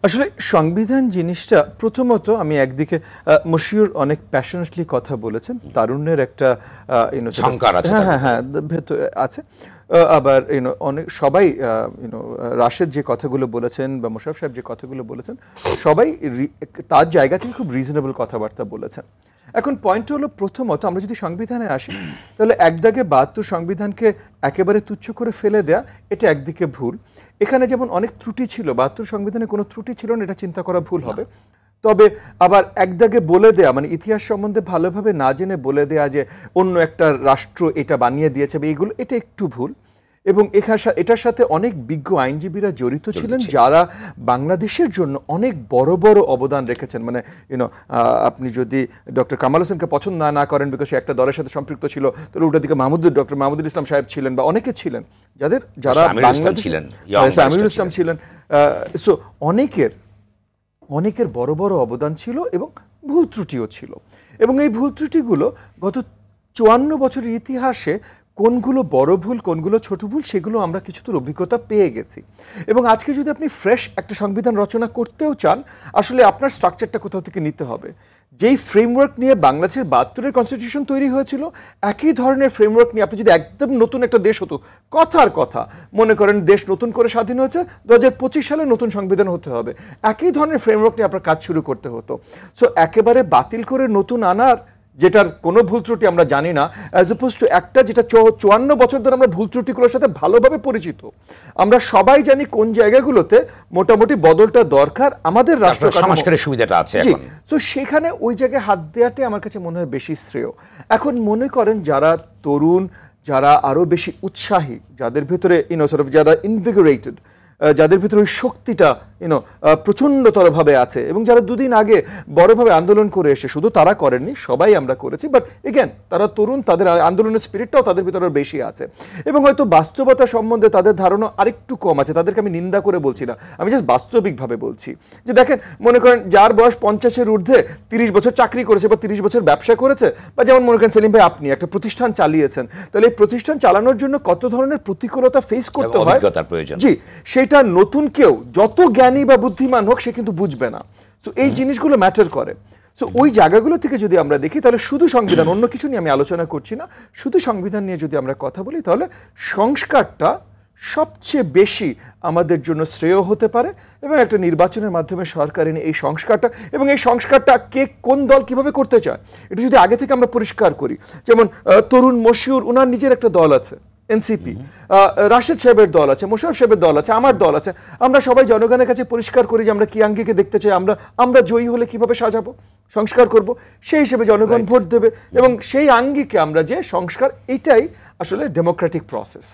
আসলে সংবিধান জিনিসটা প্রথমত আমি একদিকে মশিউর অনেক প্যাশনেটলি কথা বলেছেন, তারুণ্যের একটা সংকার আছে, হ্যাঁ হ্যাঁ ভেতর আছে। আবার অনেক সবাই রাশেদ যে কথাগুলো বলেছেন বা মোশাররফ সাহেব যে কথাগুলো বলেছেন, সবাই তার জায়গা থেকে খুব রিজনেবল কথাবার্তা বলেছেন। এখন পয়েন্ট হলো, প্রথমত আমরা যদি সংবিধানে আসি, তাহলে একদাগে ৭২ সংবিধানকে একেবারে তুচ্ছ করে ফেলে দেয়া এটা একদিকে ভুল। এখানে যেমন অনেক ত্রুটি ছিল, ৭২ সংবিধানে কোনো ত্রুটি ছিল না, এটা চিন্তা করা ভুল হবে। তবে আবার একদাগে বলে দেয়া, মানে ইতিহাস সম্বন্ধে ভালোভাবে না জেনে বলে দেয়া যে অন্য একটা রাষ্ট্র এটা বানিয়ে দিয়েছে বা এইগুলো, এটা একটু ভুল। এবং এটার সাথে অনেক বিজ্ঞ আইনজীবীরা জড়িত ছিলেন, যারা বাংলাদেশের জন্য অনেক বড় বড় অবদান রেখেছেন। মানে আপনি যদি ডক্টর কামাল হোসেনকে পছন্দ না করেন বিকজ সে একটা দলের সাথে সম্পৃক্ত ছিল, তাহলে ওটার দিকে ডক্টর মাহমুদুল ইসলাম সাহেব ছিলেন বা অনেকে ছিলেন, যারা আমিরুল ইসলাম ছিলেন। সো অনেকের বড় বড় অবদান ছিল এবং ভুল ত্রুটিও ছিল। এবং এই ভুল ত্রুটিগুলো গত ৫৪ বছরের ইতিহাসে কোনগুলো বড় ভুল, কোনগুলো ছোট ভুল, সেগুলো আমরা কিছুদূর অভিজ্ঞতা পেয়ে গেছি। এবং আজকে যদি আপনি ফ্রেশ একটা সংবিধান রচনা করতেও চান, আসলে আপনার স্ট্রাকচারটা কোথাও থেকে নিতে হবে। যেই ফ্রেমওয়ার্ক নিয়ে বাংলাদেশের ৭২-এর কনস্টিটিউশন তৈরি হয়েছিল, একই ধরনের ফ্রেমওয়ার্ক নিয়ে আপনি যদি একদম নতুন একটা দেশ হতো, কথার কথা মনে করেন দেশ নতুন করে স্বাধীন হয়েছে ২০২৫ সালে নতুন সংবিধান হতে হবে, একই ধরনের ফ্রেমওয়ার্ক নিয়ে আপনার কাজ শুরু করতে হতো। সো একেবারে বাতিল করে নতুন আনার, যেটার কোনো ভুল ত্রুটি আমরা জানি না, অ্যাজ অপোজ টু একটা যেটা ৫৪ বছর ধরে আমরা ভুল ত্রুটিগুলোর সাথে ভালোভাবে পরিচিত, আমরা সবাই জানি কোন জায়গাগুলোতে মোটামুটি বদলটা দরকার, আমাদের রাষ্ট্র সংস্কারের সুবিধাটা আছে এখন। সো সেখানে ওই জায়গায় হাত দেওয়াটাই আমার কাছে মনে হয় বেশি শ্রেয়। এখন মনে করেন যারা তরুণ, যারা আরও বেশি উৎসাহী, যাদের ভিতরে যারা ইনভিগোরেটেড, যাদের ভিতরে ওই শক্তিটা প্রচণ্ডতরভাবে আছে, এবং যারা দুদিন আগে বড়ভাবে আন্দোলন করে এসে, শুধু তারা করেননি, সবাই আমরা করেছি, বাট এগেন তারা তরুণ, তাদের আন্দোলনের স্পিরিটটাও তাদের ভিতরে বেশি আছে, এবং হয়তো বাস্তবতা সম্বন্ধে তাদের ধারণা আরেকটু কম আছে। তাদেরকে আমি নিন্দা করে বলছি না, আমি জাস্ট বাস্তবিকভাবে বলছি যে দেখেন, মনে করেন যার বয়স ৫০-এর ঊর্ধ্বে ৩০ বছর চাকরি করেছে বা ৩০ বছর ব্যবসা করেছে, বা যেমন মনে করেন সেলিম ভাই আপনি একটা প্রতিষ্ঠান চালিয়েছেন, তাহলে এই প্রতিষ্ঠান চালানোর জন্য কত ধরনের প্রতিকূলতা ফেস করতে হয়, জি, সেটা নতুন কেউ যত জ্ঞানী বা বুদ্ধিমান হোক সে কিন্তু বুঝবে না। সো এই জিনিসগুলো ম্যাটার করে। সো ওই জায়গাগুলো থেকে যদি আমরা দেখি, তাহলে শুধু সংবিধান, অন্য কিছু নিয়ে আমি আলোচনা করছি না, শুধু সংবিধান নিয়ে যদি আমরা কথা বলি, তাহলে সংস্কারটা সবচেয়ে বেশি আমাদের জন্য শ্রেয় হতে পারে। এবং একটা নির্বাচনের মাধ্যমে সরকার এনে এই সংস্কারটা, এবং এই সংস্কারটা কে কোন দল কিভাবে করতে চায়, এটা যদি আগে থেকে আমরা পরিষ্কার করি। যেমন তরুণ মশিউর, ওনার নিজের একটা দল আছে এনসিপি, রাশেদ সাহেবের দল আছে, মোশাররফ সাহেবের দল আছে, আমার দল আছে, আমরা সবাই জনগণের কাছে পরিষ্কার করি যে আমরা কি আঙ্গিকে দেখতে চাই, আমরা জয়ী হলে কিভাবে সাজাবো, সংস্কার করব, সেই হিসেবে জনগণ ভোট দেবে, এবং সেই আঙ্গিকে আমরা যে সংস্কার, এটাই আসলে ডেমোক্রেটিক প্রসেস।